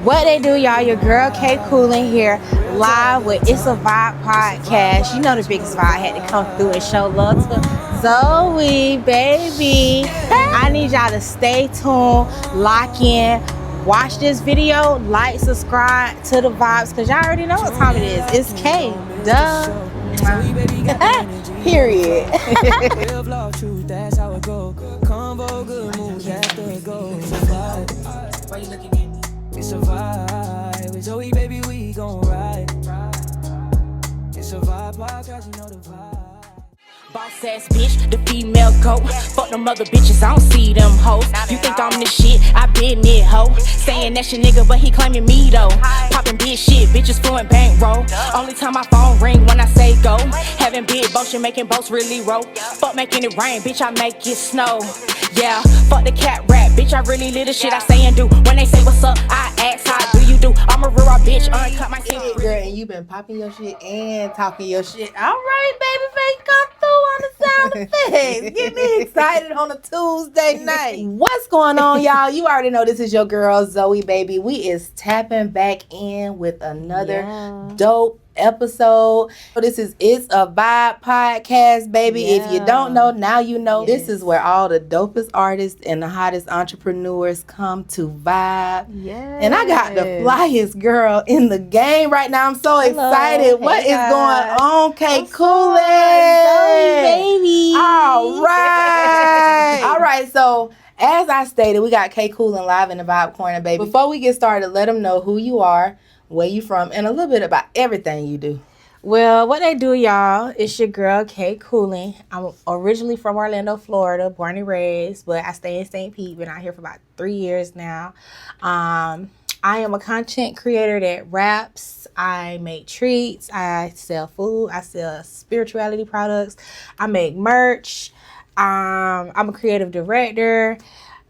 What they do, y'all? Your girl K Coolin here, live with It's a Vibe podcast. You know the biggest vibe had to come through and show love to Zoe, baby. I need y'all to stay tuned, lock in, watch this video, like, subscribe to the vibes, because y'all already know what time it is. It's K, duh. Period. Why you looking at me? It's a vibe. With Zoe, baby, we gon' ride. It's a vibe podcast, you know the vibe. Boss ass bitch, the female goat. Fuck them other bitches, I don't see them hoes. You think I'm the shit, I been it, ho. Saying that's your nigga, but he claiming me though. Popping bitch shit, bitches fluent bankroll. Only time my phone ring when I say go. Having big motion, making boats really roll. Fuck making it rain, bitch, I make it snow. Yeah, fuck the cat rap, bitch, I really live the shit I say and do. When they say what's up, I ask how do you do. I'm a real bitch, uncut my teeth. Girl, and you been popping your shit and talking your shit. All right, baby face, come through on the sound effects. Get me excited on a Tuesday night. What's going on, y'all? You already know this is your girl, Zoe, baby. We is tapping back in with another dope episode. This is It's a Vibe podcast, baby. If you don't know, now you know. This is where all the dopest artists and the hottest entrepreneurs come to vibe. And I got the flyest girl in the game right now. I'm so excited. What is going on, K Coolin? Baby. All right. All right, so as I stated, we got K Coolin live in the Vibe Corner, baby. Before we get started, let them know who you are, where you from, and a little bit about everything you do. Well, what they do, y'all, it's your girl, K Coolin. I'm originally from Orlando, Florida, born and raised, but I stay in St. Pete. Been out here for about 3 years now. I am a content creator that raps. I make treats. I sell food. I sell spirituality products. I make merch. I'm a creative director.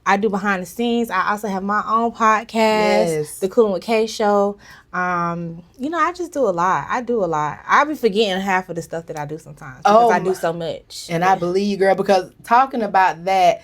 I do behind the scenes. I also have my own podcast, The Coolin with K Show. I just do a lot. I do a lot. I be forgetting half of the stuff that I do sometimes because I do so much. And I believe you, girl, because talking about that,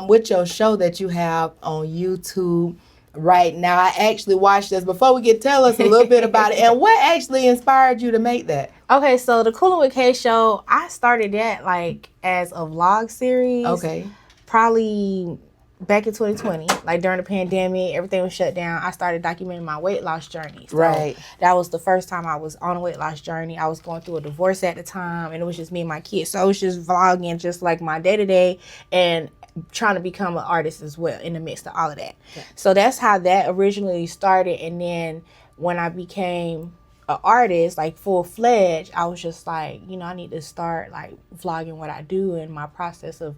with your show that you have on YouTube right now, I actually watched this. Before we get, tell us a little bit about it and what actually inspired you to make that. Okay, so The Coolin with K Show, I started that like as a vlog series. Okay. Probably back in 2020, like during the pandemic, everything was shut down. I started documenting my weight loss journey. So right. That was the first time I was on a weight loss journey. I was going through a divorce at the time, and it was just me and my kids. So I was just vlogging just like my day-to-day and trying to become an artist as well in the midst of all of that. Yeah. So that's how that originally started. And then when I became an artist, like full-fledged, I was just like, I need to start like vlogging what I do and my process of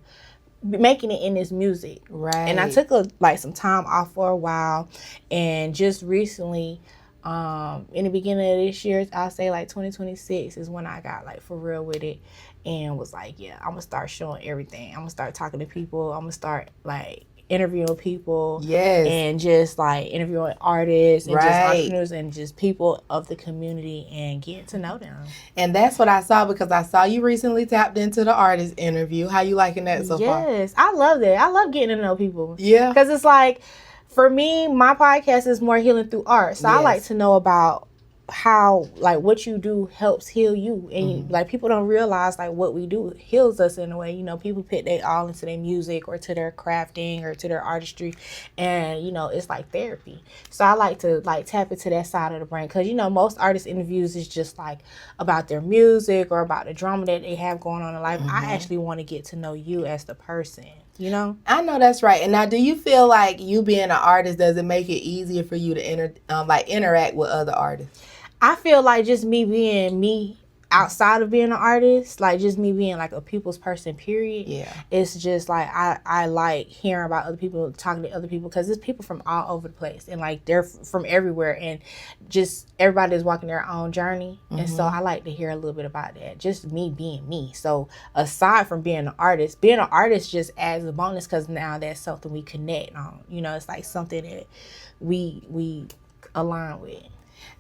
making it in this music. Right. And I took some time off for a while, and just recently, in the beginning of this year, I'll say like 2026 is when I got like for real with it and was like, yeah, I'm gonna start showing everything. I'm gonna start talking to people. I'm gonna start like interviewing people. Yes. And just like interviewing artists and just entrepreneurs and just people of the community and getting to know them. And that's what I saw, because I saw you recently tapped into the artist interview. How you liking that so far? Yes, I love that. I love getting to know people. Yeah. Because it's like, for me, my podcast is more healing through art. So I like to know about how, like, what you do helps heal you. And like, people don't realize like what we do heals us in a way. People put their all into their music or to their crafting or to their artistry, and it's like therapy. So I like to like tap into that side of the brain, because most artist interviews is just like about their music or about the drama that they have going on in life. I actually want to get to know you as the person. I know that's right. And now, do you feel like you being an artist, does it make it easier for you to interact with other artists? I feel like just me being me outside of being an artist, like just me being like a people's person, period. Yeah. It's just like I like hearing about other people, talking to other people, because there's people from all over the place and like they're from everywhere, and just everybody's walking their own journey. And so I like to hear a little bit about that. Just me being me. So aside from being an artist just adds a bonus, because now that's something we connect on. It's like something that we align with.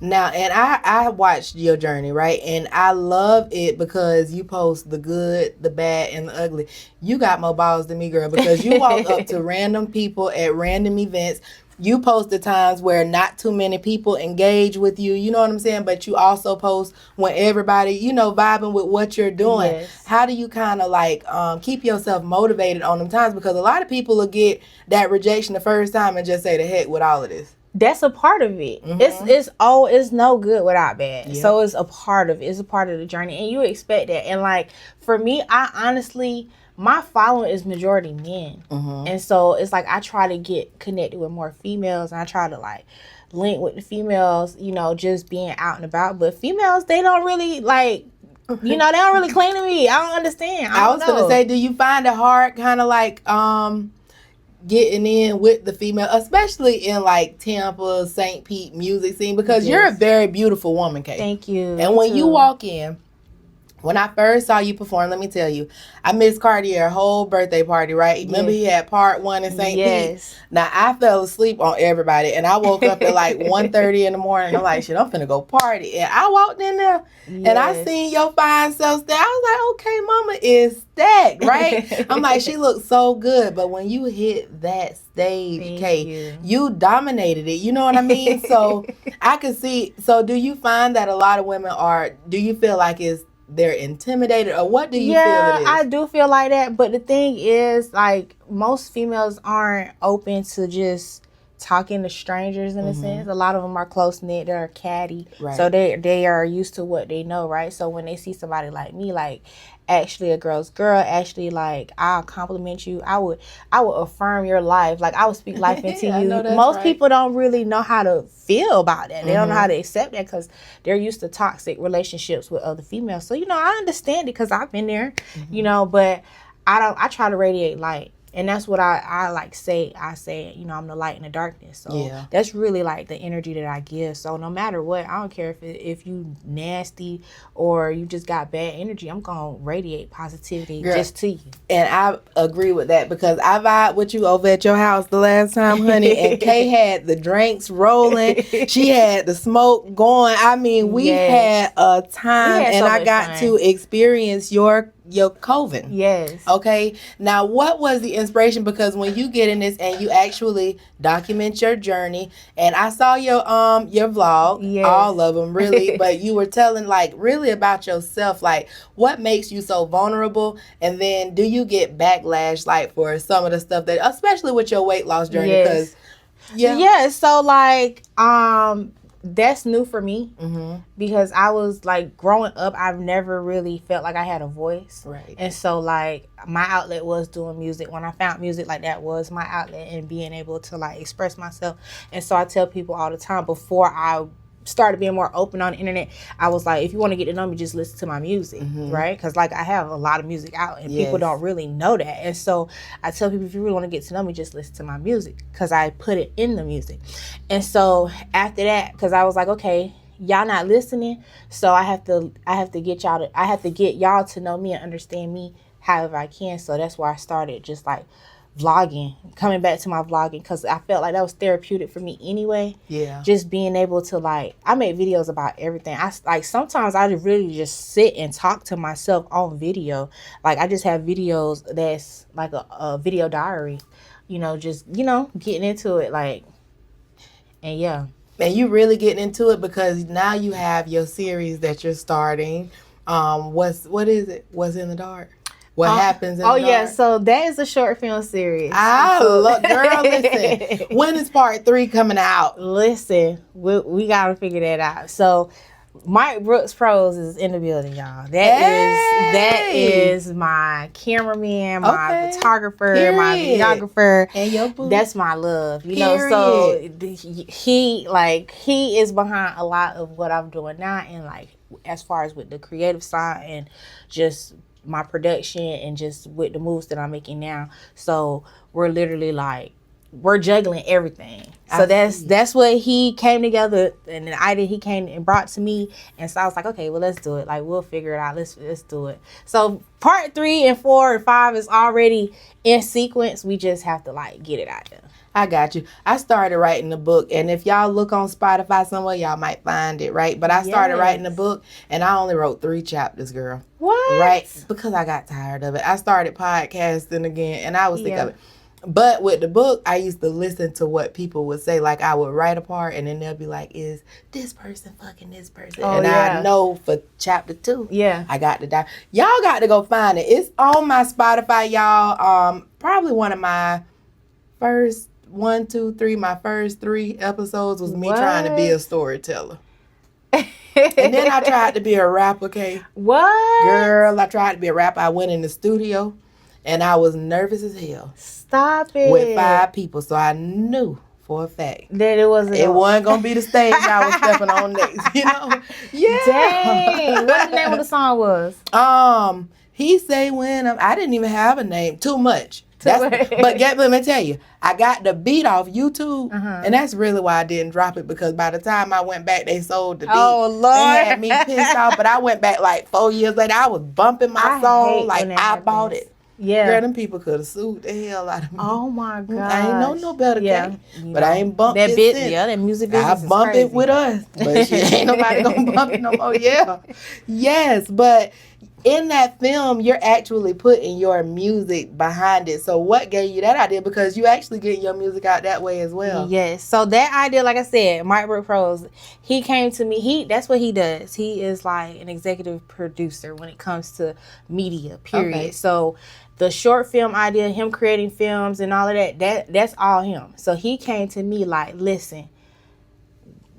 Now, and I watched your journey, right? And I love it because you post the good, the bad, and the ugly. You got more balls than me, girl, because you walk up to random people at random events, you post the times where not too many people engage with you, you know what I'm saying? But you also post when everybody, you know, vibing with what you're doing. Yes. How do you kind of like keep yourself motivated on them times? Because a lot of people will get that rejection the first time and just say the heck with all of this. That's a part of it. Mhm. It's no good without bad. Yep. So it's a part of it. It's a part of the journey, and you expect that. And like for me, I honestly, my following is majority men, and so it's like I try to get connected with more females, and I try to like link with the females, you know, just being out and about. But females, they don't really like, you know, they don't really cling to me. I don't understand. I was gonna say, do you find it hard, kind of like getting in with the female, especially in like Tampa, St. Pete music scene, because you're a very beautiful woman, Kay. Thank you. And when you walk in, when I first saw you perform, let me tell you, I missed Cartier's whole birthday party, right? Remember he had part 1 in St. Pete? Now, I fell asleep on everybody, and I woke up at like 1:30 in the morning. I'm like, shit, I'm finna go party. And I walked in there, and I seen your fine self there. I was like, okay, mama is stacked, right? I'm like, she looks so good. But when you hit that stage, Kay, you dominated it. You know what I mean? So I could see. So do you find that a lot of women do you feel like they're intimidated, or what do you feel it is? I do feel like that, but the thing is, like, most females aren't open to just talking to strangers in a sense. A lot of them are close-knit, they're catty, so they are used to what they know, right? So when they see somebody like me, like, actually a girl's girl, actually, like, I'll compliment you, I would affirm your life, like, I would speak life into you. Most people don't really know how to feel about that. They don't know how to accept that because they're used to toxic relationships with other females. So, you know, I understand it because I've been there, you know, but I try to radiate light. And that's what I like say. I say, you know, I'm the light in the darkness. So that's really like the energy that I give. So no matter what, I don't care if you nasty or you just got bad energy, I'm going to radiate positivity just to you. And I agree with that because I vibe with you over at your house the last time, honey. And Kay had the drinks rolling. She had the smoke going. I mean, we had a time, and I got to experience your coven. Yes. Okay. Now, what was the inspiration? Because when you get in this and you actually document your journey, and I saw your vlog, all of them really, but you were telling like really about yourself, like what makes you so vulnerable, and then do you get backlash like for some of the stuff that, especially with your weight loss journey? Because so like that's new for me because I was like growing up, I've never really felt like I had a voice. Right. And so like my outlet was doing music. When I found music, like that was my outlet and being able to like express myself. And so I tell people all the time before I started being more open on the internet, I was like, if you want to get to know me, just listen to my music, right? Because like I have a lot of music out and people don't really know that. And so I tell people, if you really want to get to know me, just listen to my music because I put it in the music. And so after that, because I was like, okay, y'all not listening, so I have to get y'all to know me and understand me however I can. So that's why I started just like vlogging, coming back to my vlogging, because I felt like that was therapeutic for me anyway. Just being able to like, I make videos about everything. I like sometimes I really just sit and talk to myself on video. Like I just have videos that's like a video diary, you know, just, you know, getting into it, like, and and you really getting into it because now you have your series that you're starting. What is it? What's in the dark? What happens in the dark? Oh, yeah. So that is a short film series. Girl, listen. When is part 3 coming out? Listen, we got to figure that out. So Mike Brooks Pros is in the building, y'all. That is my cameraman, my photographer, my videographer. And your boo. That's my love. You know, so he is behind a lot of what I'm doing now, and like as far as with the creative side and just my production and just with the moves that I'm making now. So we're literally like, we're juggling everything. So that's what he came together, and the idea he came and brought to me. And so I was like, okay, well, let's do it. Like, we'll figure it out. Let's do it. So part 3 and 4 and 5 is already in sequence. We just have to like get it out there. I got you. I started writing the book, and if y'all look on Spotify somewhere, y'all might find it, right? But I started writing the book, and I only wrote 3 chapters, girl. What? Right? Because I got tired of it. I started podcasting again, and I was sick of it. But with the book, I used to listen to what people would say. Like, I would write a part, and then they'll be like, is this person fucking this person? Oh, and yeah. I know for chapter 2, Yeah. I got to die. Y'all got to go find it. It's on my Spotify, y'all. Probably one of my first 1, 2, 3, my first 3 episodes was me trying to be a storyteller. And then I tried to be a rapper, okay? What? Girl, I tried to be a rapper. I went in the studio, and I was nervous as hell. Stop it. With 5 people, so I knew for a fact that it wasn't gonna be the stage I was stepping on next, you know? Yeah. Dang. What the name of the song was? He say when I didn't even have a name. Too much. But let me tell you, I got the beat off YouTube, and that's really why I didn't drop it, because by the time I went back, they sold the beat. Oh, Lord. They had me pissed off, but I went back like 4 years later. I was bumping my song like I bought it. Yeah. Girl, them people could have sued the hell out of me. Oh, my God. I ain't know no better, yeah. But I ain't bumped that it bit. since. Yeah, that music business I bump is crazy. it with us. But shit, ain't nobody gonna bump it no more. Yeah. Yes, but in that film, you're actually putting your music behind it. So what gave you that idea? Because you actually get your music out that way as well. Yes. So that idea, like I said, Mike Brook Pros, he came to me. That's what he does. He is like an executive producer when it comes to media, period. Okay. So the short film idea, him creating films and all of that's all him. So he came to me like, listen,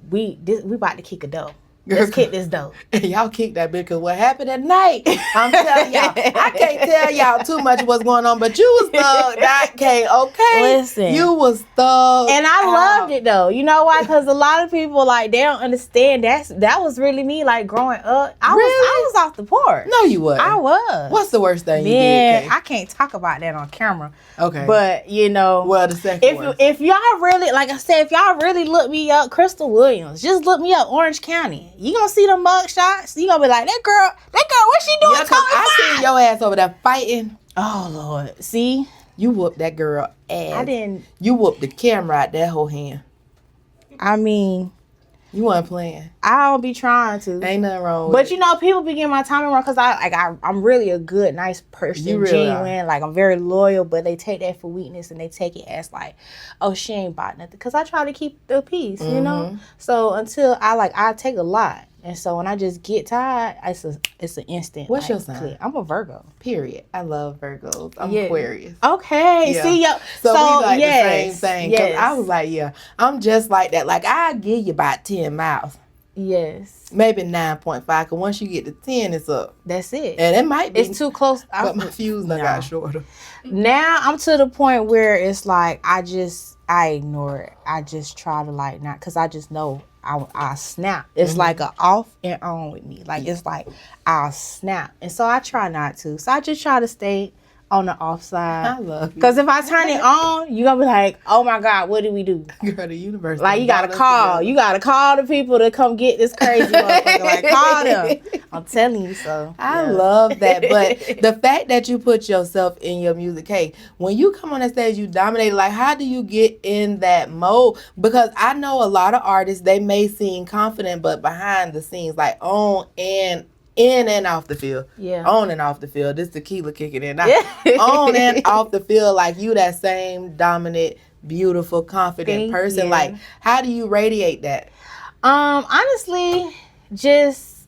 we about to kick a dough. Let's kick this dough. Y'all kick that bitch, because what happened at night, I'm telling y'all, I can't tell y'all too much what's going on, but you was thugged. I can't, okay? Listen. You was thugged. And I loved it, though. You know why? Because a lot of people, like, they don't understand. That was really me, like, growing up. I was off the porch. No, you wasn't. I was. What's the worst thing you Man, did, Kay? I can't talk about that on camera. Okay. But, you know. Well, the second one. If y'all really, like I said, if y'all really look me up, Crystal Williams, just look me up, Orange County. You gonna see them mug shots. You gonna be like, that girl, what she doing? Yeah, 'cause I seen your ass over there fighting. Oh, Lord. See? You whooped that girl ass. I didn't. You whooped the camera out that whole hand. I mean, you wasn't playing. I don't be trying to. Ain't nothing wrong with But it. you know, people be getting my timing wrong because I'm really a good, nice person. You really genuine. Like, I'm very loyal, but they take that for weakness and they take it as like, oh, she ain't bought nothing. Because I try to keep the peace, you know? So until I take a lot. And so when I just get tired, it's an instant. What's like, your sign? click. I'm a Virgo. Period. I love Virgos. I'm Yeah. Aquarius. Okay. Yeah. See, So we like yes, the same thing. 'Cause yes. I was like, yeah, I'm just like that. Like, I give you about 10 miles. Yes. Maybe 9.5. Because once you get to 10, it's up. That's it. And it might be. It's too close. But my fuse done got shorter. Now I'm to the point where it's like I ignore it. I just try to like not, because I just know I snap. It's like a off and on with me. Like it's like I'll snap, and so I try not to. So I just try to stay on the off side. I love you. Because if I turn it on, you're gonna be like, oh my God, what do we do? Girl, the universe. Like you gotta call. You gotta call the people to come get this crazy motherfucker. Like call them. I'm telling you so. I love that. But the fact that you put yourself in your music, hey, when you come on that stage, you dominate. Like, how do you get in that mode? Because I know a lot of artists, they may seem confident, but behind the scenes, like on and in and off the field. Yeah. On and off the field. This tequila kicking in. On and off the field, like you that same dominant, beautiful, confident Thank person. you. Like, how do you radiate that? Honestly, just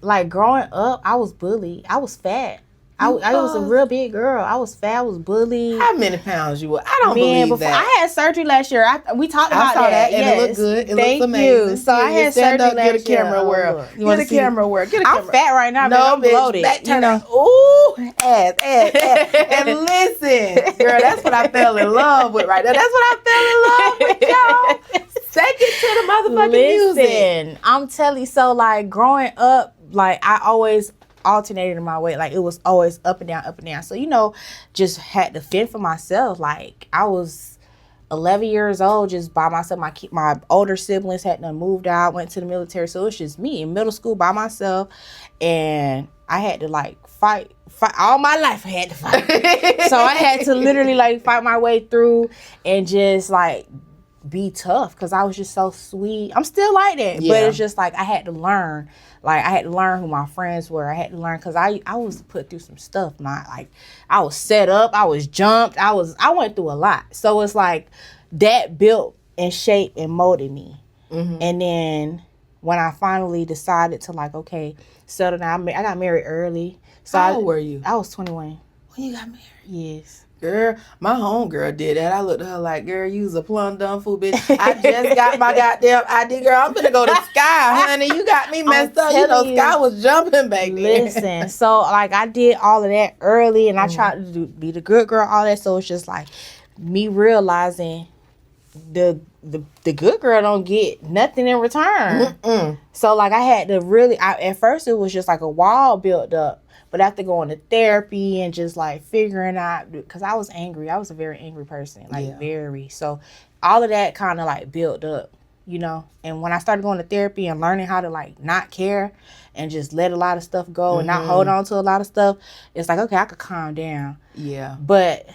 like growing up, I was bullied. I was fat. I was a real big girl. I was fat. I was bullied. How many pounds you were? I don't believe that. I had surgery last year. We talked about I saw that, and yes. it looked good. It Thank looks amazing. you. So I had stand surgery up, get a last year. camera world. Look. Get a camera world. Get a camera. I'm fat right now, but I'm bitch, bloated. Back turn you know? Ooh, ass. And listen, girl, that's what I fell in love with right there. That's what I fell in love with, y'all. Take it to the motherfucking music. Listen, I'm telling you, so like growing up, like I always alternated in my weight. Like it was always up and down, up and down. So, you know, just had to fend for myself. Like I was 11 years old just by myself. My older siblings had done moved out, went to the military. So it's just me in middle school by myself. And I had to like fight all my life. I had to fight. So I had to literally like fight my way through and just like be tough because I was just so sweet. I'm still like that, but it's just like I had to learn. Like I had to learn who my friends were. I had to learn because I was put through some stuff. Not like I was set up, I was jumped, I went through a lot. So it's like that built and shaped and molded me. And then when I finally decided to like, okay, settle down, I got married early. So How old were you? I was 21. When you got married? Yes. Girl, my homegirl did that. I looked at her like, girl, you was a plum dumb fool, bitch. I just got my goddamn ID, girl. I'm finna go to Sky, honey. You got me messed up. You know, Sky was jumping back then. Listen, so like I did all of that early, and I tried to be the good girl, all that. So it's just like me realizing the good girl don't get nothing in return. So like I had to really, at first it was just like a wall built up. But after going to therapy and just like figuring out, because I was angry. I was a very angry person, like very. So all of that kind of like built up, you know. And when I started going to therapy and learning how to like not care and just let a lot of stuff go and not hold on to a lot of stuff, it's like, okay, I could calm down. Yeah. But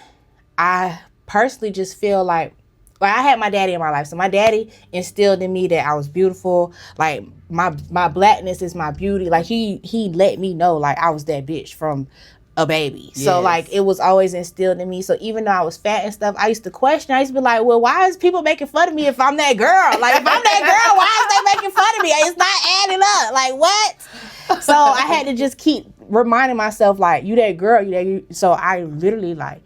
I personally just feel like I had my daddy in my life. So my daddy instilled in me that I was beautiful. Like my blackness is my beauty. Like he let me know like I was that bitch from a baby. Yes. So like it was always instilled in me. So even though I was fat and stuff, I used to question. I used to be like, well, why is people making fun of me if I'm that girl? Like if I'm that girl, why is they making fun of me? It's not adding up. Like what? So I had to just keep reminding myself like, you that girl, So I literally like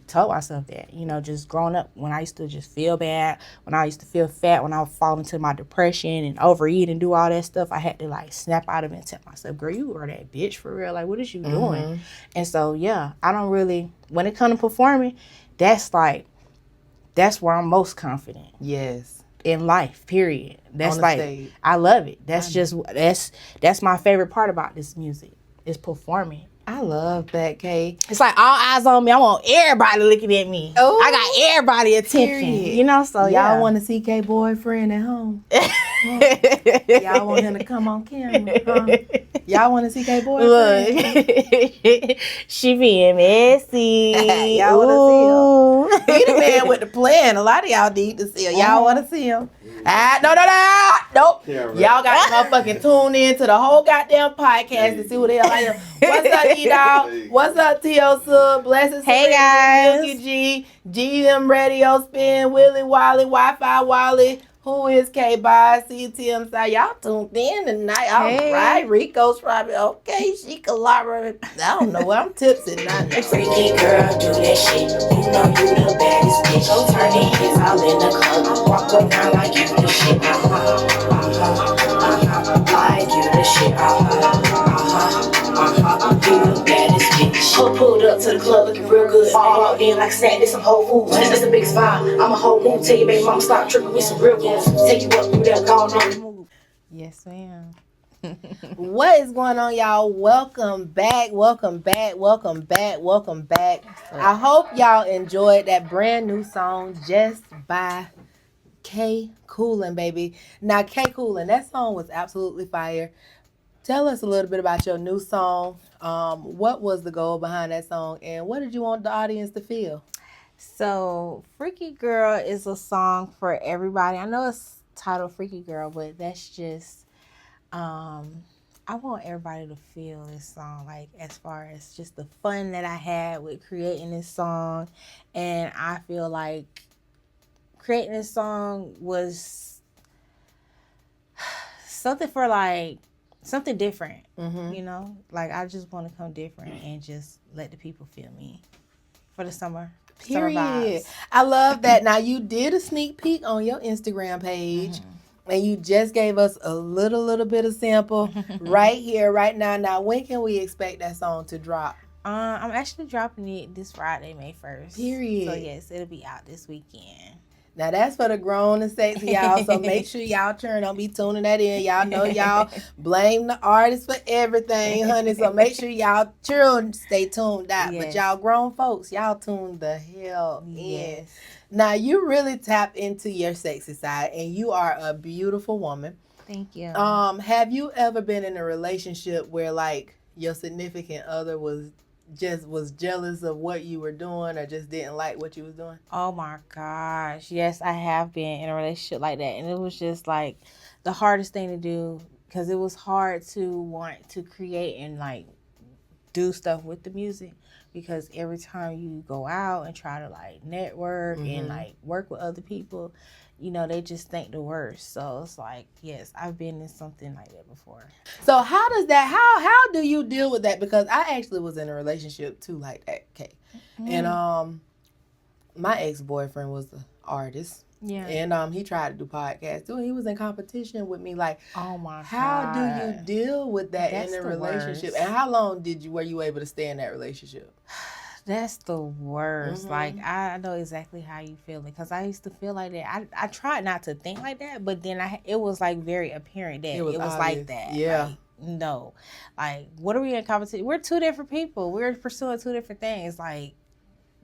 told myself that, you know, just growing up when I used to just feel bad, when I used to feel fat, when I would fall into my depression and overeat and do all that stuff, I had to like snap out of it and tell myself, girl, you are that bitch for real. Like, what is you doing? And so, yeah, I don't really, when it comes to performing, that's where I'm most confident. Yes. In life, period. That's like, stage. I love it. That's my favorite part about this music is performing. I love that, Kay. It's like all eyes on me. I want everybody looking at me. Oh, I got everybody attention. Period. You know, so y'all want to see Kay boyfriend at home? Y'all want him to come on camera? Huh? Y'all want to see Kay boyfriend? Look, she being messy. Y'all want to see him? He the man with the plan. A lot of y'all need to see him. Y'all want to see him? Nope. Yeah, right. Y'all got to motherfucking tune in to the whole goddamn podcast to see what the hell I am. What's up, E-Dog? What's up, T.O. Sub? Blessings. Hey, guys. Milky G, GM Radio Spin, Willie Wally, Wi-Fi Wally. Who is K-Bye? CTM side. Y'all tuned in tonight. All right. Rico's probably okay. She can I don't know. I'm tipsy now. Freaky girl, do that shit. You know you the baddest bitch. Go turn your heads all in the club. Walk around like you the shit. Like you the shit. You the baddest bitch. Pulled up to the club looking real good. Walked in like snack, did some Whole Foods. This the biggest vibe. I'm a whole mood. Tell your baby mama stop tripping with some real moves. Take you up through there, gone on. Yes, ma'am. What is going on, y'all? Welcome back. I hope y'all enjoyed that brand new song just by K Coolin, baby. Now, K Coolin, that song was absolutely fire. Tell us a little bit about your new song. What was the goal behind that song, and what did you want the audience to feel? So, Freaky Girl is a song for everybody. I know it's titled Freaky Girl, but that's just, I want everybody to feel this song, like as far as just the fun that I had with creating this song. And I feel like creating this song was something for like, something different, you know? Like, I just want to come different and just let the people feel me for the summer. Period. I love that. Now, you did a sneak peek on your Instagram page, and you just gave us a little bit of sample right here, right now. Now, when can we expect that song to drop? I'm actually dropping it this Friday, May 1st. Period. So, yes, it'll be out this weekend. Now, that's for the grown and sexy, y'all. So make sure y'all don't be tuning that in. Y'all know y'all blame the artist for everything, honey. So make sure y'all children stay tuned out. Yes. But y'all grown folks, y'all tune the hell in. Now, you really tap into your sexy side, and you are a beautiful woman. Thank you. Have you ever been in a relationship where, like, your significant other was just was jealous of what you were doing or just didn't like what you was doing? Oh my gosh. Yes, I have been in a relationship like that. And it was just like the hardest thing to do because it was hard to want to create and like do stuff with the music because every time you go out and try to like network and like work with other people, you know, they just think the worst. So it's like, yes, I've been in something like that before. So how does that, how do you deal with that? Because I actually was in a relationship too like that, Kay. And my ex-boyfriend was an artist. Yeah. And he tried to do podcasts too. He was in competition with me. Like, oh my God. How do you deal with that That's in a the relationship? worst. And how long were you able to stay in that relationship? That's the worst. Like, I know exactly how you feel because I used to feel like that. I tried not to think like that, but then it was like very apparent that it was like that. Yeah. Like, no. Like, what are we in competition? We're two different people. We're pursuing two different things. Like,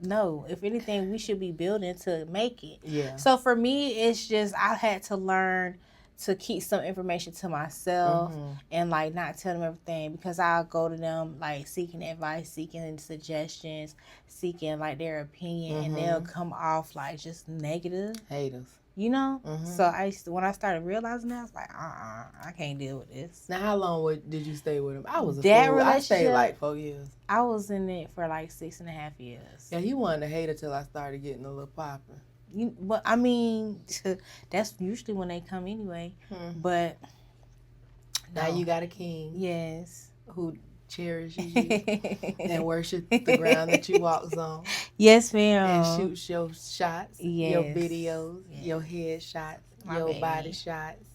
no. If anything, we should be building to make it. Yeah. So for me, it's just I had to learn to keep some information to myself and like not tell them everything because I'll go to them like seeking advice, seeking suggestions, seeking like their opinion, and they'll come off like just negative haters. You know? So when I started realizing that, I was like, I can't deal with this. Now, how long did you stay with him? I was a that fool. Relationship, I stayed like 4 years. I was in it for like 6.5 years. Yeah, he wasn't a hater till I started getting a little popping. But I mean, that's usually when they come anyway. But now you got a king. Yes. Who cherishes you and worships the ground that you walks on. Yes, ma'am. And shoots your shots, your videos, your head shots, your body shots,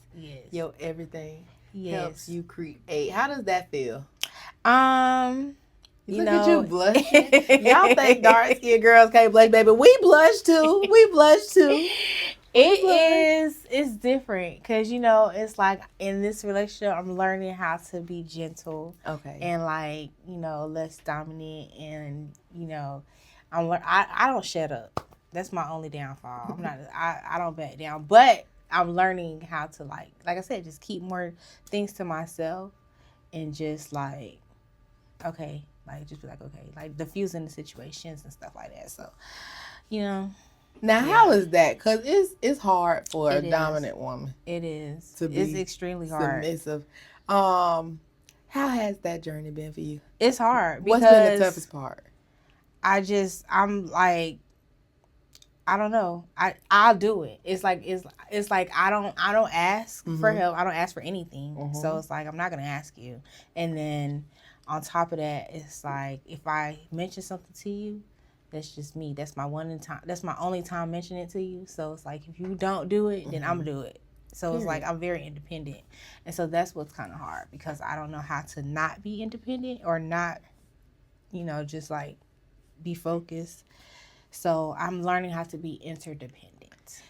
your everything. Helps you create. How does that feel? You Look know, at you blushing. Y'all think dark-skinned girls can't blush, baby. We blush too. We blush too. It's different because, you know, it's like in this relationship, I'm learning how to be gentle. Okay. And like, you know, less dominant and, you know, I don't shut up. That's my only downfall. I don't back down, but I'm learning how to like I said, just keep more things to myself and just like, okay. Like, just be like, okay, like diffusing the situations and stuff like that. So, you know. Now, how is that? Because it's hard for a dominant woman. It is. It's extremely hard. Submissive. How has that journey been for you? It's hard. Because what's been the toughest part? I'm like, I don't know. I'll do it. It's like I don't ask for help. I don't ask for anything. So it's like I'm not gonna ask you. And then on top of that, it's like if I mention something to you, that's just me. That's my That's my only time mentioning it to you. So it's like if you don't do it, then I'm gonna do it. So it's like I'm very independent, and so that's what's kind of hard because I don't know how to not be independent or not, you know, just like be focused. So I'm learning how to be interdependent.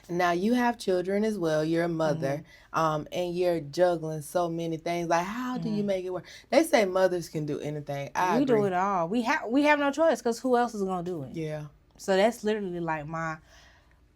Now you have children as well. You're a mother, and you're juggling so many things. Like, how do you make it work? They say mothers can do anything. I agree. Do it all. We have no choice because who else is gonna do it? Yeah. So that's literally like my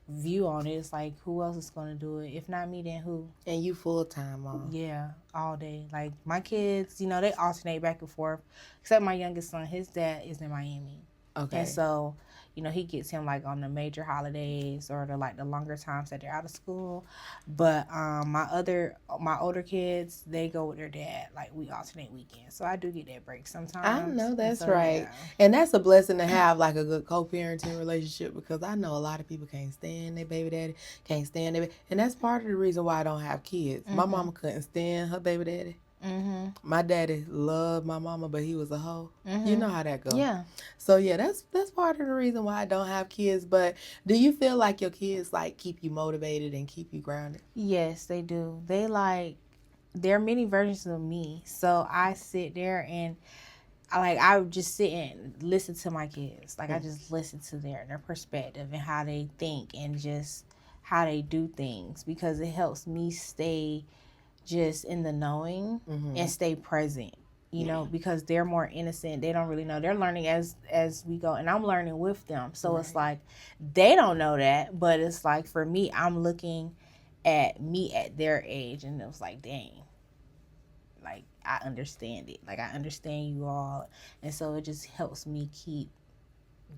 view on it. It's like who else is gonna do it? If not me, then who? And you full time mom. Yeah, all day. Like my kids, you know, they alternate back and forth. Except my youngest son, his dad is in Miami. Okay. And so, you know, he gets him like on the major holidays or the longer times that they're out of school. But my older kids, they go with their dad. Like we alternate weekends. So I do get that break sometimes. I know that's right. Yeah. And that's a blessing to have like a good co-parenting relationship because I know a lot of people can't stand their baby daddy, can't stand their baby. And that's part of the reason why I don't have kids. My mama couldn't stand her baby daddy. My daddy loved my mama, but he was a hoe. You know how that goes. Yeah. So yeah, that's part of the reason why I don't have kids. But do you feel like your kids like keep you motivated and keep you grounded? Yes, they do. There are many versions of me. So I sit there and I would just sit and listen to my kids. Like I just listen to their perspective and how they think and just how they do things because it helps me stay just in the knowing and stay present, you know, because they're more innocent. They don't really know. They're learning as we go, and I'm learning with them. So it's like they don't know that, but it's like for me, I'm looking at me at their age, and it was like, dang, like I understand it. Like I understand you all, and so it just helps me keep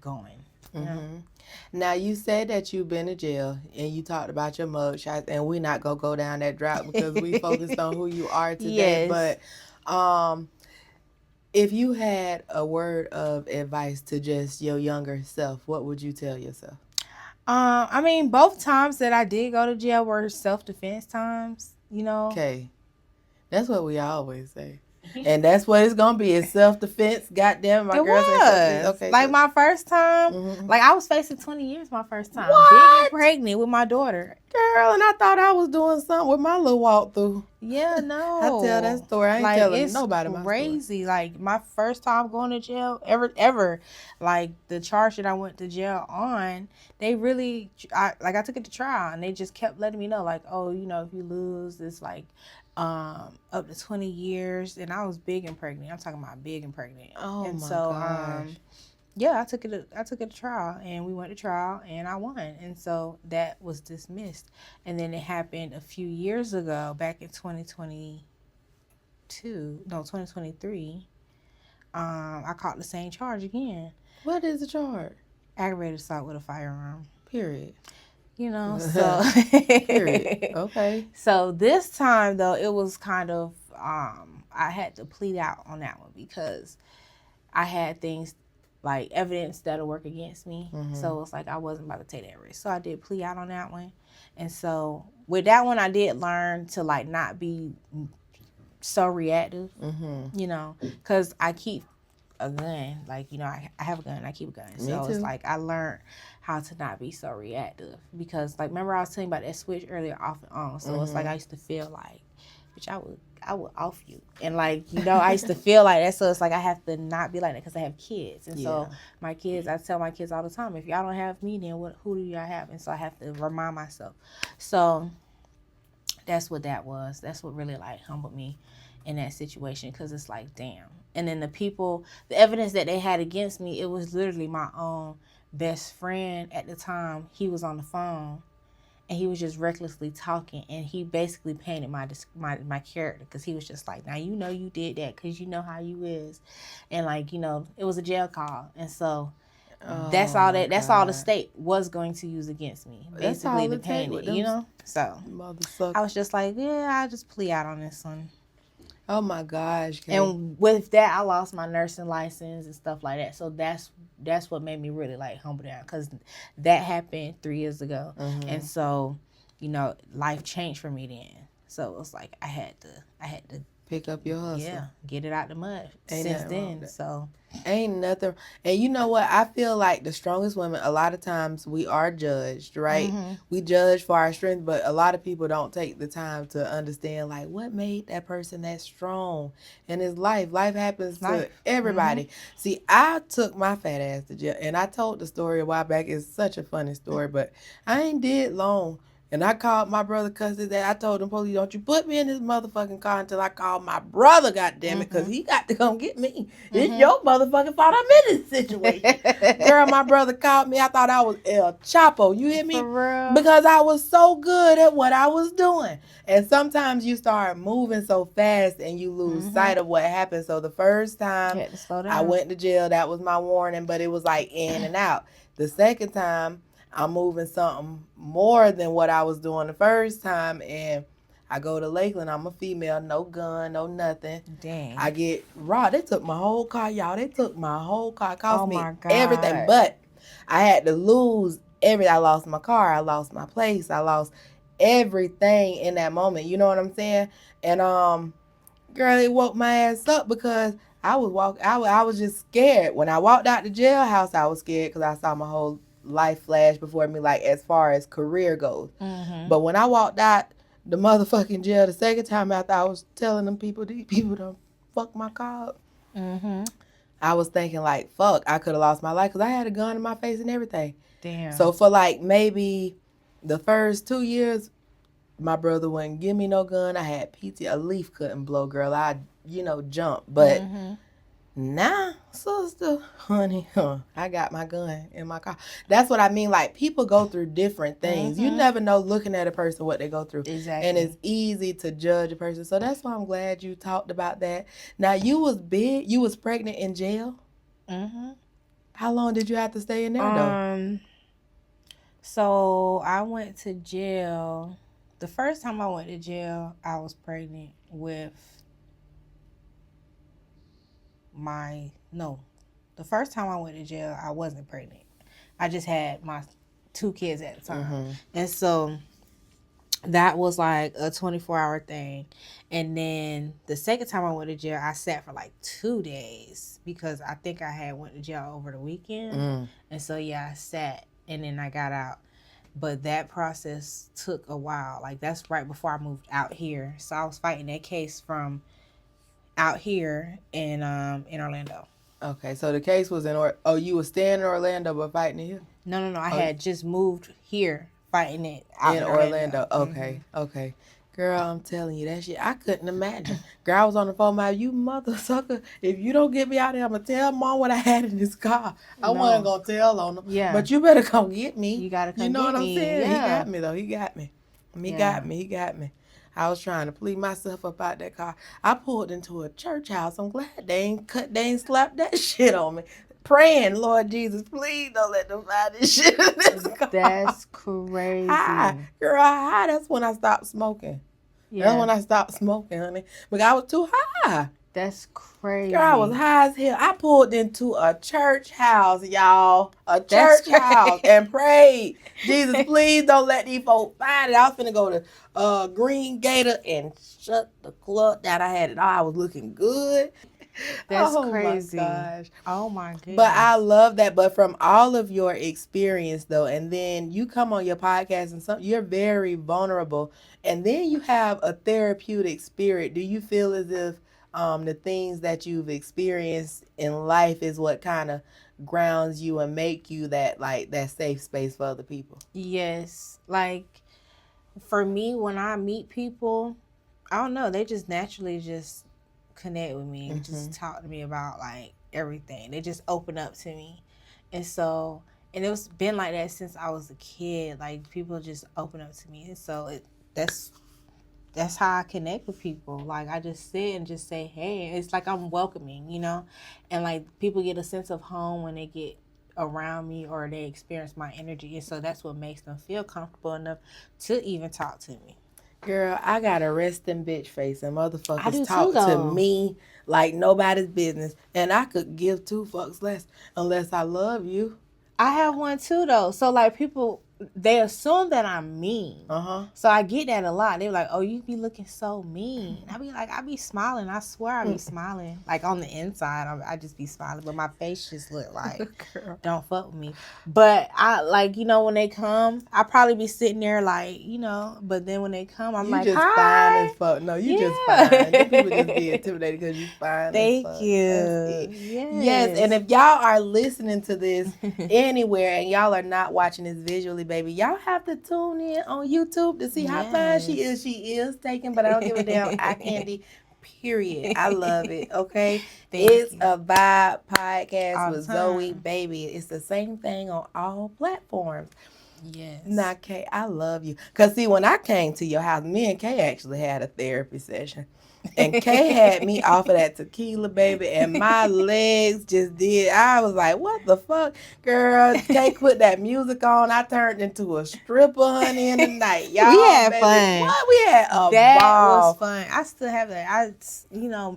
going. You know? Now, you said that you've been to jail and you talked about your mug shots, and we're not going to go down that route because we focused on who you are today. Yes. But if you had a word of advice to just your younger self, what would you tell yourself? I mean, both times that I did go to jail were self-defense times, you know. Okay. That's what we always say. And that's what it's gonna be. It's self-defense. Goddamn, my girl said self-defense. Okay, like so, my first time, Mhm. like I was facing 20 years my first time. What? Big and pregnant with my daughter. girl, and I thought I was doing something with my little walkthrough. Yeah, no. I tell that story. I ain't like, telling it's nobody my story. crazy. Like my first time going to jail ever. Like the charge that I went to jail on, they really, I took it to trial, and they just kept letting me know, like, oh, you know, if you lose, it's like up to 20 years. And I was big and pregnant. I'm talking about big and pregnant. Oh and my so, gosh. yeah, I took it to trial, and we went to trial, and I won. And so that was dismissed. And then it happened a few years ago, back in 2023. I caught the same charge again. What is the charge? Aggravated assault with a firearm. Period. You know, so. Period. Okay. So this time, though, it was kind of, I had to plead out on that one because I had things like evidence that'll work against me. Mhm. So it's like I wasn't about to take that risk. So I did plea out on that one. And so with that one, I did learn to like not be so reactive, you know, because I keep a gun. Like, you know, I have a gun. I keep a gun. Me So too. it's like I learned how to not be so reactive because, like, remember I was telling you about that switch earlier, off and on. So it's like I used to feel like, bitch, I would off you. And like, you know, I used to feel like that. So it's like I have to not be like that because I have kids. And so my kids, I tell my kids all the time, if y'all don't have me, then who do y'all have? And so I have to remind myself. So that's what that was. That's what really like humbled me in that situation, because it's like, damn. And then the evidence that they had against me, it was literally my own best friend at the time. He was on the phone, and he was just recklessly talking, and he basically painted my character, because he was just like, now you know you did that because you know how you is. And like, you know, it was a jail call, and so that's all the state was going to use against me, basically, to paint it, you know. So I was just like, yeah, I'll just plea out on this one. Oh my gosh. Kay. And with that, I lost my nursing license and stuff like that. So that's what made me really like humble down, because that happened 3 years ago. And so, you know, life changed for me then. So it was like I had to pick up your hustle. Yeah, get it out the mud. Ain't since then. So ain't nothing. And you know what? I feel like the strongest women, a lot of times we are judged, right? We judge for our strength, but a lot of people don't take the time to understand, like, what made that person that strong in his life. Life happens to everybody. See, I took my fat ass to jail, and I told the story a while back. It's such a funny story, but I ain't did long. And I called my brother, cussed his ass. I told him, police, don't you put me in this motherfucking car until I call my brother, goddammit, because he got to come get me. It's your motherfucking fault I'm in this situation. Girl, my brother called me. I thought I was El Chapo. You hear me? For real? Because I was so good at what I was doing. And sometimes you start moving so fast and you lose sight of what happened. So the first time I went to jail, that was my warning, but it was like in and out. The second time, I'm moving something more than what I was doing the first time, and I go to Lakeland. I'm a female, no gun, no nothing. Dang. I get robbed. They took my whole car, y'all. They took my whole car. It cost me God. everything. But I had to lose everything. I lost my car. I lost my place. I lost everything in that moment. You know what I'm saying? And girl, it woke my ass up because I was just scared. When I walked out the jailhouse, I was scared because I saw my whole life flash before me, like as far as career goes. But when I walked out the motherfucking jail the second time after I was telling them people, these people done fuck my car up, I was thinking like, fuck, I could have lost my life because I had a gun in my face and everything. Damn. So for like maybe the first 2 years, my brother wouldn't give me no gun. I had PT, a leaf couldn't blow, girl. I, jumped. But Nah, sister, honey, I got my gun in my car. That's what I mean. Like, people go through different things. You never know looking at a person what they go through. Exactly. And it's easy to judge a person. So that's why I'm glad you talked about that. Now, you was big. You was pregnant in jail. How long did you have to stay in there, though? So I went to jail. The first time I went to jail, I was pregnant with the first time I went to jail, I wasn't pregnant. I just had my 2 kids at the time. And so that was like a 24-hour thing. And then the second time I went to jail, I sat for like 2 days because I think I had went to jail over the weekend. And so, yeah, I sat and then I got out. But that process took a while. Like, that's right before I moved out here. So I was fighting that case from out here in Orlando. Okay, so the case was in you were staying in Orlando but fighting it here? No. I had just moved here fighting it out in Orlando. Okay. Girl, I'm telling you that shit. I couldn't imagine. Girl, I was on the phone with you mother sucker. If you don't get me out there, I'm going to tell Mom what I had in this car. I wasn't going to tell on them. Yeah. But you better come get me. You got to come get me. You know what I'm saying? Yeah. He got me, though. He got me. He got me. I was trying to please myself up out that car. I pulled into a church house. I'm glad they ain't slapped that shit on me. Praying, Lord Jesus, please don't let them find this shit in this car. That's crazy. Girl, that's when I stopped smoking. Yeah. That's when I stopped smoking, honey. Because I was too high. That's crazy. Girl, I was high as hell. I pulled into a church house, y'all. A church house and prayed. Jesus, please don't let these folks find it. I was finna go to Green Gator and shut the club down. I had it all. I was looking good. That's crazy. My gosh. Oh my goodness. But I love that. But from all of your experience though, and then you come on your podcast and you're very vulnerable, and then you have a therapeutic spirit. Do you feel as if the things that you've experienced in life is what kind of grounds you and make you that safe space for other people? Yes. Like, for me, when I meet people, I don't know, they just naturally just connect with me and just talk to me about like everything. They just open up to me. And so, and it's been like that since I was a kid. Like, people just open up to me. And so that's how I connect with people. Like, I just sit and just say, hey, it's like I'm welcoming, you know? And like, people get a sense of home when they get around me or they experience my energy. And so that's what makes them feel comfortable enough to even talk to me. Girl, I got a resting bitch face and motherfuckers talk to me like nobody's business. And I could give 2 fucks less unless I love you. I have one too, though. So, like, people, they assume that I'm mean. So I get that a lot. They're like, oh, you be looking so mean. I be like, I be smiling. I swear I be smiling. Like, on the inside, I just be smiling. But my face just look like, don't fuck with me. But I, like, you know, when they come, I probably be sitting there like, you know. But then when they come, I'm like, just hi. fine as fuck. No, you just fine. Them people just be intimidated because you fine Thank as fuck. you. Yes, and if y'all are listening to this anywhere and y'all are not watching this visually, baby, y'all have to tune in on YouTube to see how fine she is. She is taken, but I don't give a damn. Eye candy, period. I love it, okay? It's a vibe podcast all with Zoe, baby. It's the same thing on all platforms. Yes. Now, Kay, I love you. Because, see, when I came to your house, me and Kay actually had a therapy session. And Kay had me off of that tequila, baby, and my legs just did. I was like, what the fuck? Girl, Kay put that music on. I turned into a stripper, honey, in the night. Y'all, we had baby, fun. What? We had a that ball. Was fun. I still have that.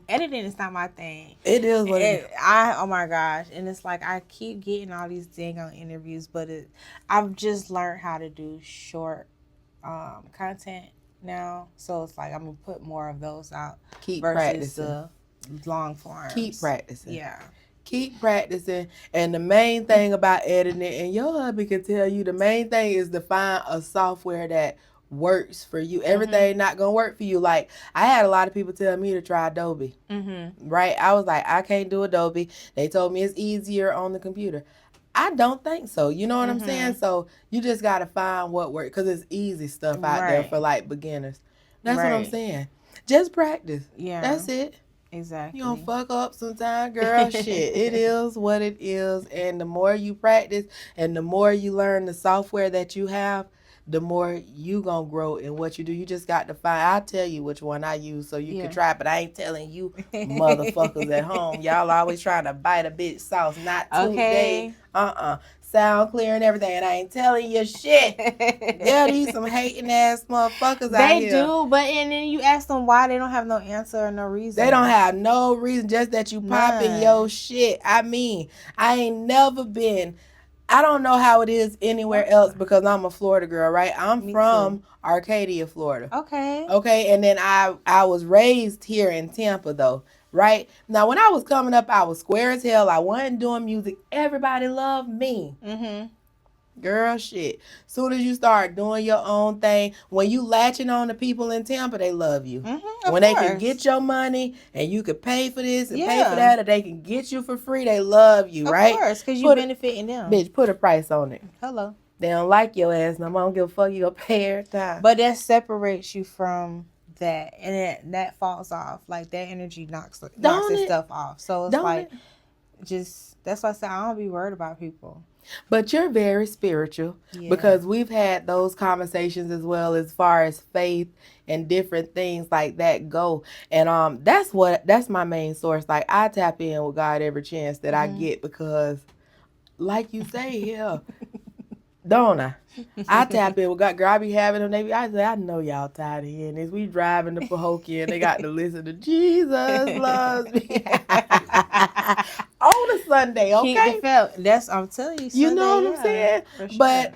Editing is not my thing. It is what it is. Oh my gosh. And it's like, I keep getting all these dang on interviews, but I've just learned how to do short content now, so it's like I'm gonna put more of those out. Keep versus practicing. The long forms. Keep practicing. Yeah. Keep practicing. And the main thing about editing, and your hubby can tell you, the main thing is to find a software that works for you. Everything not gonna work for you. Like, I had a lot of people tell me to try Adobe. Right? I was like, I can't do Adobe. They told me it's easier on the computer. I don't think so. You know what I'm saying? So you just got to find what works, because it's easy stuff out there for like beginners. That's what I'm saying. Just practice. Yeah. That's it. Exactly. You gonna fuck up sometime, girl. Shit, it is what it is. And the more you practice and the more you learn the software that you have, the more you gonna grow in what you do. You just got to find. I'll tell you which one I use so you can try. But I ain't telling you motherfuckers at home. Y'all always trying to bite a bitch sauce. Not today. Sound clear and everything. And I ain't telling you shit. There these some hating ass motherfuckers out here. They do, but and then you ask them why, they don't have no answer or no reason. They don't have no reason, just that you popping your shit. I mean, I ain't never been. I don't know how it is anywhere else because I'm a Florida girl, right? I'm from Arcadia, Florida. Okay, and then I was raised here in Tampa, though, right? Now, when I was coming up, I was square as hell. I wasn't doing music. Everybody loved me. Girl, shit. Soon as you start doing your own thing, when you latching on to people in Tampa, they love you. When they can get your money and you can pay for this and pay for that, or they can get you for free, they love you, right? Of course, because you benefiting them. Bitch, put a price on it. Hello. They don't like your ass no more. I don't give a fuck. You gonna pay every time. But that separates you from that, and that falls off. Like, that energy knocks itself off. So it's just, that's why I say I don't be worried about people. But you're very spiritual because we've had those conversations as well, as far as faith and different things like that go. And that's my main source. Like, I tap in with God every chance that I get because, like you say here, don't I? I tap in with God. Girl, I be having them. I say, I know y'all tired of hearing this. We driving to Pahokee and they got to listen to Jesus Loves Me on a Sunday, okay? That's, I'm telling you, Sunday, you know what I'm saying? Sure. But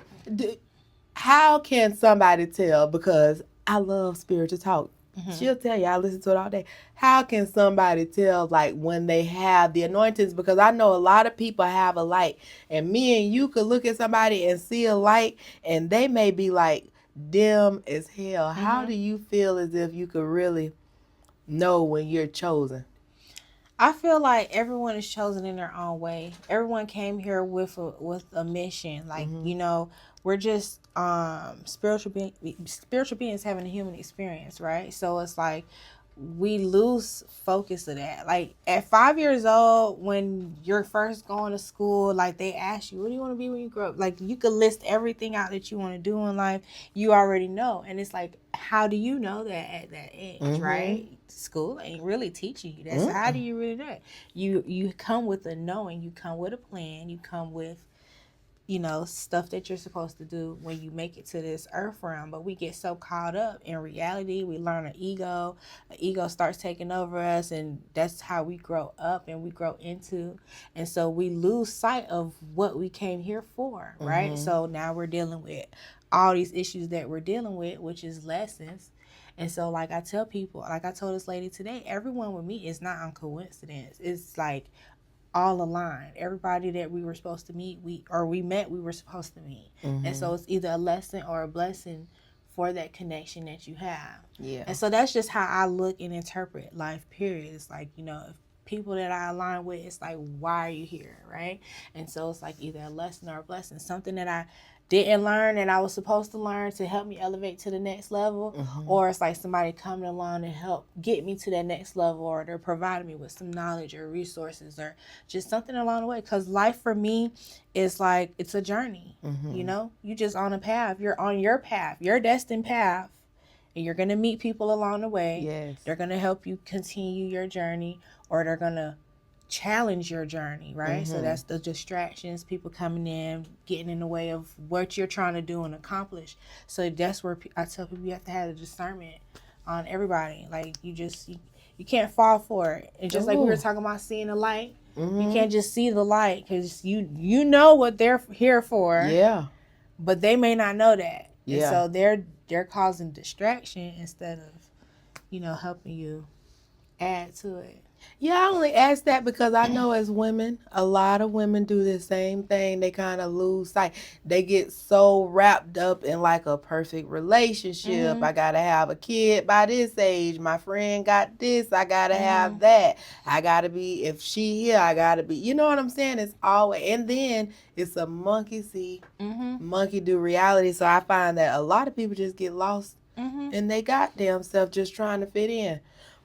how can somebody tell? Because I love spiritual talk. She'll tell you, I listen to it all day. How can somebody tell, like, when they have the anointings? Because I know a lot of people have a light, and me and you could look at somebody and see a light, and they may be like dim as hell. How do you feel as if you could really know when you're chosen? I feel like everyone is chosen in their own way. Everyone came here with a mission. Like, you know, we're just spiritual beings having a human experience, right? So it's like we lose focus of that. Like, at 5 years old, when you're first going to school, like, they ask you, what do you want to be when you grow up? Like, you could list everything out that you want to do in life. You already know. And it's like, how do you know that at that age, right? School ain't really teaching you. That's how do you really know it? You come with a knowing. You come with a plan. You come with, you know, stuff that you're supposed to do when you make it to this earth realm. But we get so caught up in reality. We learn an ego. An ego starts taking over us, and that's how we grow up and we grow into. And so we lose sight of what we came here for, right? So now we're dealing with all these issues that we're dealing with, which is lessons. And so, like I tell people, like I told this lady today, everyone with me is not on coincidence. It's like all aligned. Everybody that we were supposed to meet, we were supposed to meet. And so it's either a lesson or a blessing for that connection that you have. Yeah. And so that's just how I look and interpret life, period. It's like, you know, if people that I align with, it's like, why are you here, right? And so it's like either a lesson or a blessing. Something that I didn't learn and I was supposed to learn to help me elevate to the next level, or it's like somebody coming along and help get me to that next level, or they're providing me with some knowledge or resources or just something along the way. Because life for me is like, it's a journey. You know, you just on a path. You're on your path, your destined path, and you're going to meet people along the way. Yes. They're going to help you continue your journey, or they're going to challenge your journey, right? So that's the distractions, people coming in, getting in the way of what you're trying to do and accomplish. So that's where I tell people you have to have a discernment on everybody. Like, you can't fall for it. And just like we were talking about seeing the light, you can't just see the light because you know what they're here for. Yeah. But they may not know that. Yeah. And so they're causing distraction instead of, you know, helping you add to it. Yeah, I only ask that because I know as women, a lot of women do the same thing. They kind of lose sight. They get so wrapped up in like a perfect relationship. I got to have a kid by this age. My friend got this. I got to have that. I got to be, if she here, I got to be. You know what I'm saying? It's always, and then it's a monkey see, monkey do reality. So I find that a lot of people just get lost in they goddamn self just trying to fit in.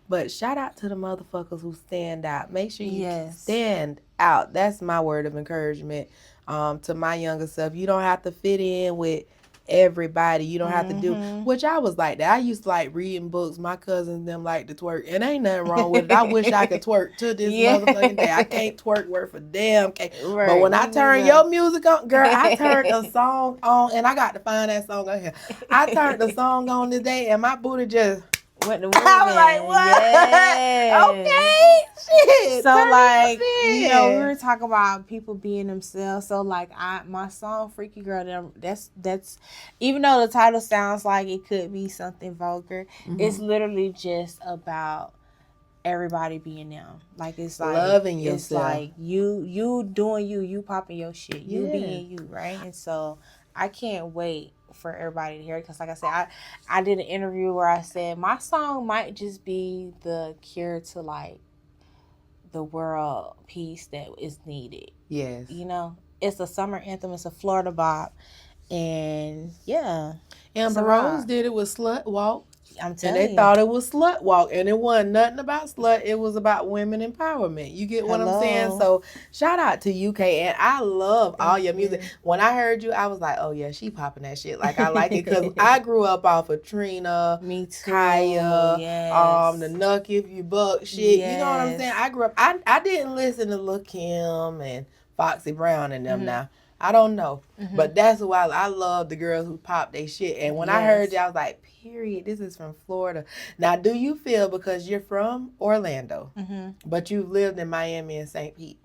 But shout out to the motherfuckers who stand out. Make sure you Yes. stand out. That's my word of encouragement to my younger self. You don't have to fit in with everybody. You don't have to do, which I was like that. I used to like reading books. My cousins them like to twerk, and ain't nothing wrong with it. I wish I could twerk to this motherfucking day. I can't twerk worth a damn cake. Right. But when I turn your music on, girl, I turned a song on, and I got to find that song on here. I turned the song on today, and my booty just went to I was like, what? Yes. Okay, shit. So turn like, it up you know, we were talking about people being themselves. So like, my song "Freaky Girl," that's even though the title sounds like it could be something vulgar, it's literally just about everybody being them. Like it's like loving yourself. It's like you doing you popping your shit, you being you, right? And so I can't wait for everybody to hear it, because like I said, I did an interview where I said my song might just be the cure to like the world peace that is needed. Yes. You know, it's a summer anthem, it's a Florida bop, and yeah. Amber Rose did it with Slut Walk. I'm telling you. And they thought it was Slut Walk, and it wasn't nothing about slut. It was about women empowerment. You get what I'm saying? So shout out to UK, and I love all your music. When I heard you, I was like, oh yeah, she popping that shit. Like I like it, because I grew up off of Trina, me too, Kaya, yes. The Nuck If You Buck shit. Yes. You know what I'm saying? I grew up. I didn't listen to Lil' Kim and Foxy Brown and them now. I don't know. But that's why I love the girls who pop they shit. And when I heard you, I was like, period, this is from Florida. Now, do you feel, because you're from Orlando, but you've lived in Miami and St. Pete,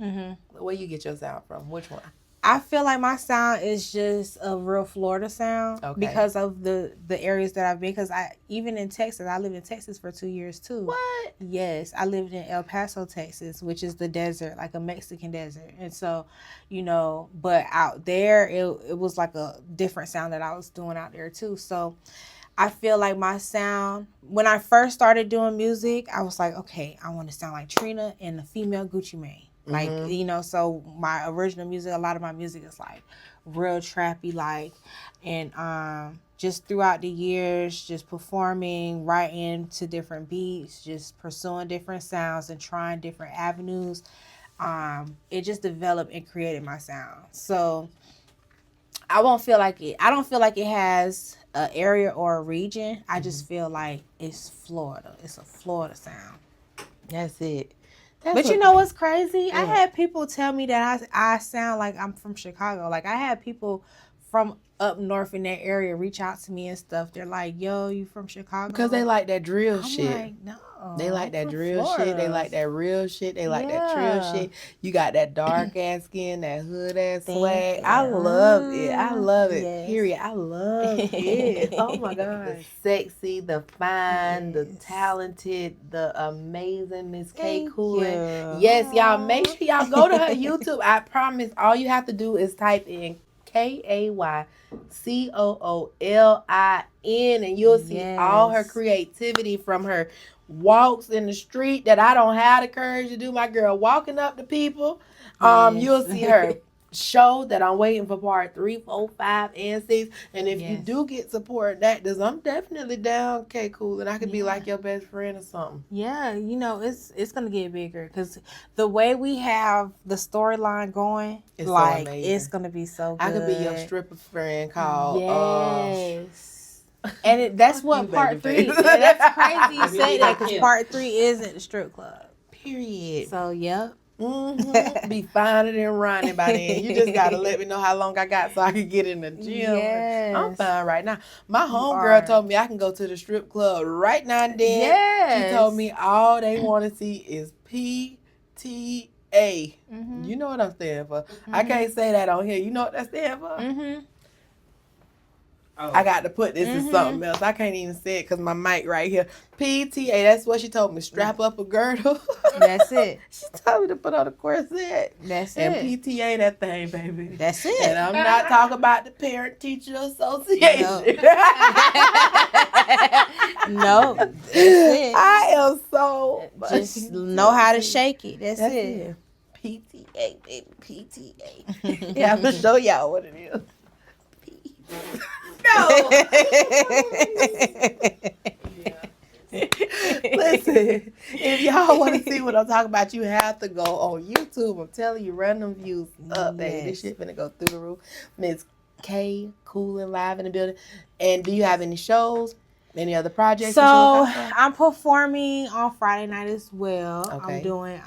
where you get your sound from? Which one? I feel like my sound is just a real Florida sound because of the areas that I've been. Because even in Texas, I lived in Texas for 2 years too. What? Yes, I lived in El Paso, Texas, which is the desert, like a Mexican desert. And so, you know, but out there, it was like a different sound that I was doing out there too. So I feel like my sound, when I first started doing music, I was like, okay, I want to sound like Trina and the female Gucci Mane. Like, you know, so my original music, a lot of my music is like real trappy, like, and just throughout the years, just performing, writing to different beats, just pursuing different sounds and trying different avenues, it just developed and created my sound. So I don't feel like it has an area or a region. I just feel like it's Florida. It's a Florida sound. That's it. But you know what's crazy? Yeah. I had people tell me that I sound like I'm from Chicago. Like I had people from up north in that area reach out to me and stuff. They're like, yo, you from Chicago? Because they like that drill shit. I'm like, no. They like that drill shit. They like that real shit. They like that trill shit. You got that dark ass skin, that hood ass swag. I love it. I love it. Yes. Period. I love it. Oh my God. The sexy, the fine, the talented, the amazing Miss K. Coolin. Yes, y'all. Make sure y'all go to her YouTube. I promise. All you have to do is type in KAYCOOLIN, and you'll see all her creativity, from her walks in the street that I don't have the courage to do. My girl walking up to people. You'll see her show that I'm waiting for part 3, 4, 5, and 6. And if you do get support that, I'm definitely down, K. Cool, and I could be like your best friend or something. Yeah, you know, it's gonna get bigger, because the way we have the storyline going, it's like so it's gonna be so good. I could be your stripper friend called and that's what part 3 is. That's crazy you say that, because part 3 isn't the strip club. Period. So yep. Be finer than Ronnie by then. You just gotta let me know how long I got so I can get in the gym. Yes. I'm fine right now. My homegirl told me I can go to the strip club right now and then. Yes. She told me all they want to see is PTA. You know what I'm standing for. I can't say that on here. You know what that stands for? I got to put this in something else. I can't even say it because my mic right here. PTA, that's what she told me. Strap up a girdle. That's it. She told me to put on a corset. That's and it. And PTA that thing, baby. That's it. And I'm not talking about the Parent Teacher Association. No. That's it. I am so... Just know how to shake it. That's it. PTA, baby. PTA. Yeah, I'm going to show y'all what it is. No. Listen, if y'all want to see what I'm talking about, you have to go on YouTube. I'm telling you, run them views up, baby. This shit finna go through the roof. Miss K, Coolin' live in the building. And do you have any shows? Any other projects? So I'm performing on Friday night as well. Okay. I'm doing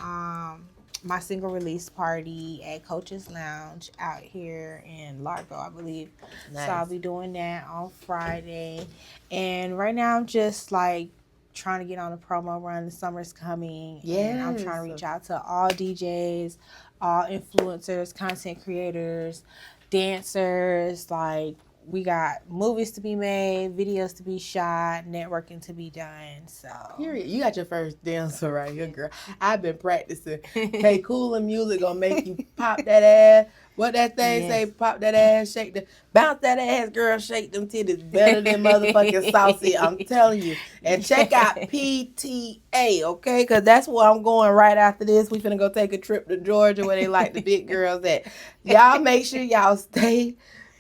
my single release party at Coach's Lounge out here in Largo, I believe. Nice. So I'll be doing that on Friday. And right now I'm just like trying to get on a promo run. The summer's coming. Yeah. And I'm trying to reach out to all DJs, all influencers, content creators, dancers, like we got movies to be made, videos to be shot, networking to be done. So period. You got your first dancer right here, girl. I've been practicing. K Coolin' music gonna make you pop that ass. What that thing say? Pop that ass, shake the, bounce that ass, girl, shake them titties better than motherfucking saucy. I'm telling you. And check out PTA, okay? Because that's where I'm going right after this. We finna go take a trip to Georgia where they like the big girls at. Y'all make sure y'all stay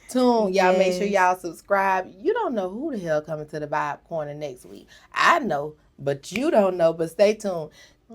tuned. Y'all make sure y'all subscribe. You don't know who the hell coming to the Vibe Corner next week. I know, but you don't know. But stay tuned.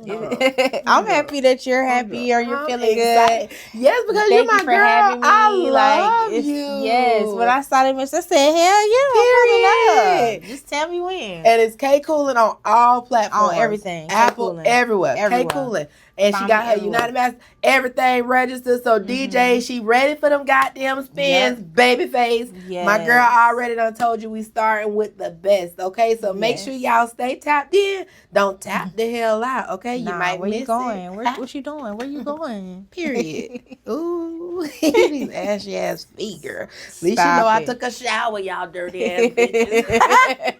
I'm happy that you're happy or you're feeling excited. good. Yes, because Thank you're my you for girl. having me. I love it's, you. Yes, when I saw that message, I said, hell yeah, Period. just tell me when. And it's K Coolin' on all platforms. On everything. Apple, K-Coolin'. everywhere. K Everywhere. Coolin'. And Find she got me her everywhere. United Master, everything registered. So DJ, she ready for them goddamn spins, babyface. Yes. My girl already done told you we starting with the best. Okay, so make sure y'all stay tapped in. Don't tap the hell out. Okay, you might where miss you going? it. What you doing? Where you going? Period. Ooh, these ashy ass feet, girl. At least you know I took a shower, y'all dirty ass bitches.